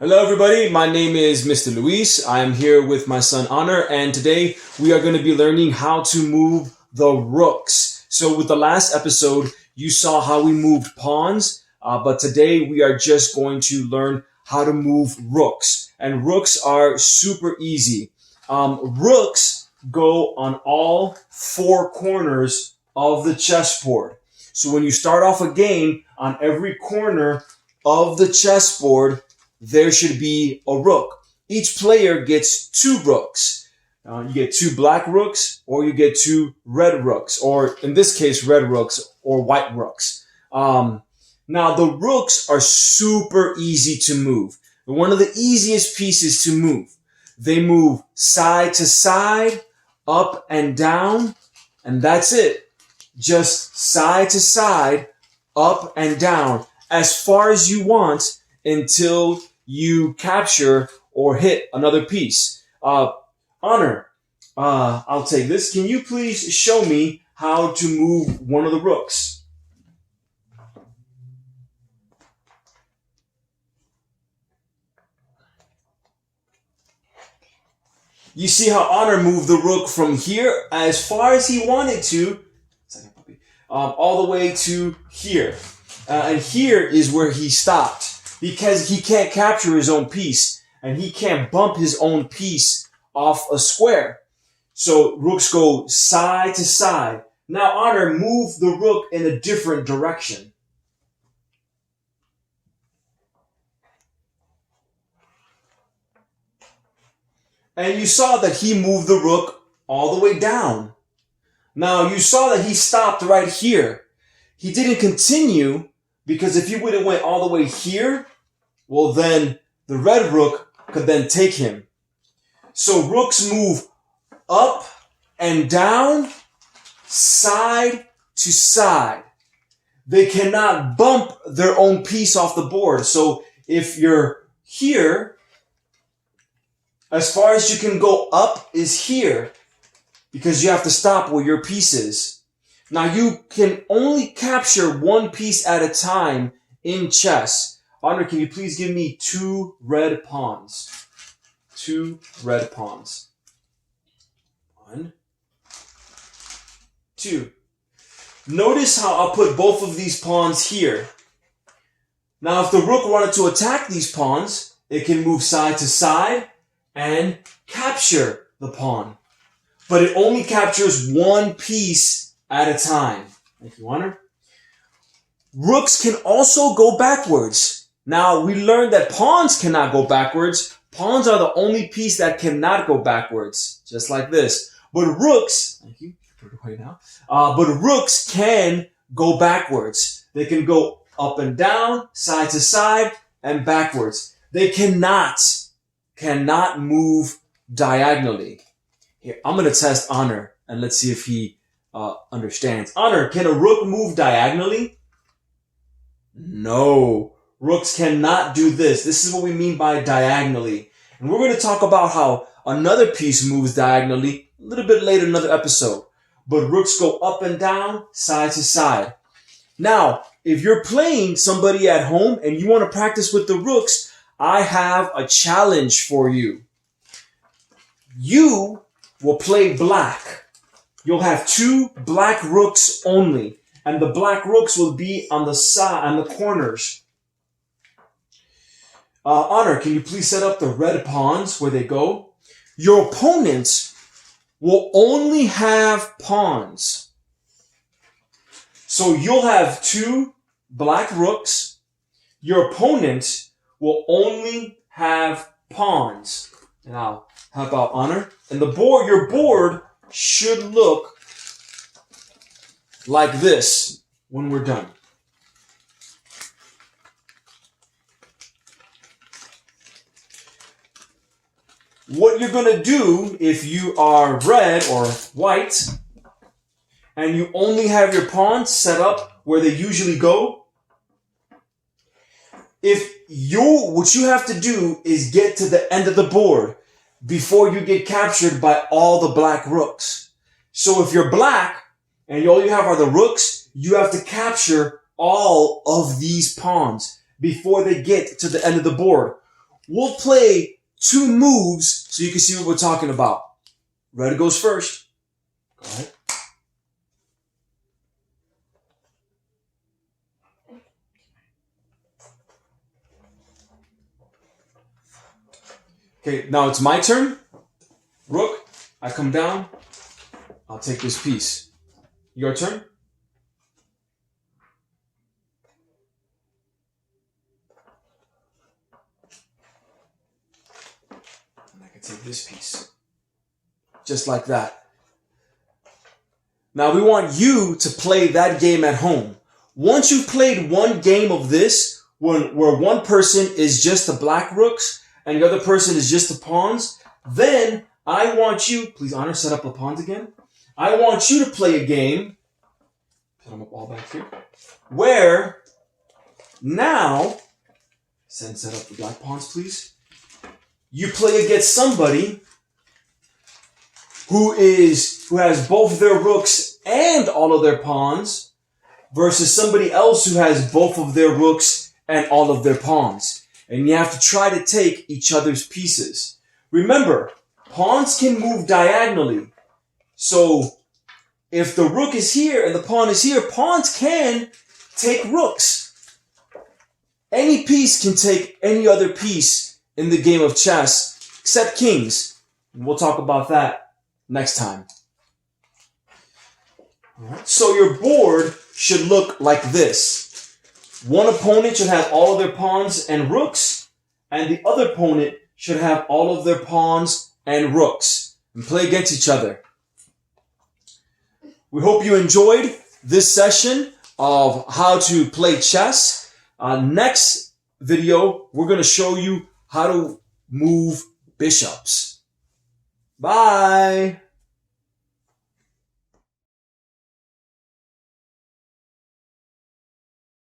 Hello everybody, my name is Mr. Luis. I am here with my son Honor, and today we are going to be learning how to move the rooks. So with the last episode, you saw how we moved pawns, but today we are just going to learn how to move rooks. And rooks are super easy. Rooks go on all four corners of the chessboard. So when you start off a game, on every corner of the chessboard, there should be a rook. Each player gets two rooks. You get two black rooks, or you get two red rooks, or in this case, red rooks or white rooks. Now, the rooks are super easy to move. They're one of the easiest pieces to move. They move side to side, up and down, and that's it. Just side to side, up and down, as far as you want until you capture or hit another piece. Honor, I'll take this. Can you please show me how to move one of the rooks? You see how Honor moved the rook from here as far as he wanted to, all the way to here. And here is where he stopped, because he can't capture his own piece and he can't bump his own piece off a square. So rooks go side to side. Now Honor, move the rook in a different direction. And you saw that he moved the rook all the way down. Now you saw that he stopped right here. He didn't continue, because if he would have went all the way here, well then the red rook could then take him. So rooks move up and down, side to side. They cannot bump their own piece off the board. So if you're here, as far as you can go up is here, because you have to stop where your piece is. Now you can only capture one piece at a time in chess. Honor, can you please give me two red pawns? Two red pawns. 1, 2. Notice how I'll put both of these pawns here. Now if the rook wanted to attack these pawns, it can move side to side and capture the pawn. But it only captures one piece at a time. Thank you, Honor. Rooks can also go backwards. Now, we learned that pawns cannot go backwards. Pawns are the only piece that cannot go backwards, just like this. But rooks, thank you, put it away now. But rooks can go backwards. They can go up and down, side to side, and backwards. They cannot move diagonally. Here, I'm going to test Honor, and let's see if he understands. Honor, can a rook move diagonally? No. Rooks cannot do this. This is what we mean by diagonally. And we're going to talk about how another piece moves diagonally a little bit later in another episode. But rooks go up and down, side to side. Now, if you're playing somebody at home and you want to practice with the rooks, I have a challenge for you. You will play black. You'll have two black rooks only, and the black rooks will be on the side, on the corners. Honor, can you please set up the red pawns where they go? Your opponent will only have pawns. So you'll have two black rooks. Your opponent will only have pawns. Now, how about Honor? And the board, your board should look like this when we're done. What you're going to do if you are red or white and you only have your pawns set up where they usually go, what you have to do is get to the end of the board before you get captured by all the black rooks. So if you're black and all you have are the rooks, you have to capture all of these pawns before they get to the end of the board. we'll play 2 moves so you can see what we're talking about. Red goes first. Go ahead. Okay, now it's my turn. Rook, I come down. I'll take this piece. Your turn. And I can take this piece. Just like that. Now we want you to play that game at home. Once you've played one game of this, where one person is just the black rooks, and the other person is just the pawns, then I want you, please Honor, set up the pawns again. I want you to play a game, put them up all back here, where now, set up the black pawns, please. You play against somebody who has both their rooks and all of their pawns, versus somebody else who has both of their rooks and all of their pawns. And you have to try to take each other's pieces. Remember, pawns can move diagonally. So if the rook is here and the pawn is here, pawns can take rooks. Any piece can take any other piece in the game of chess, except kings. And we'll talk about that next time. All right. So your board should look like this. One opponent should have all of their pawns and rooks, and the other opponent should have all of their pawns and rooks, and play against each other. We hope you enjoyed this session of how to play chess. Next video, we're going to show you how to move bishops. Bye!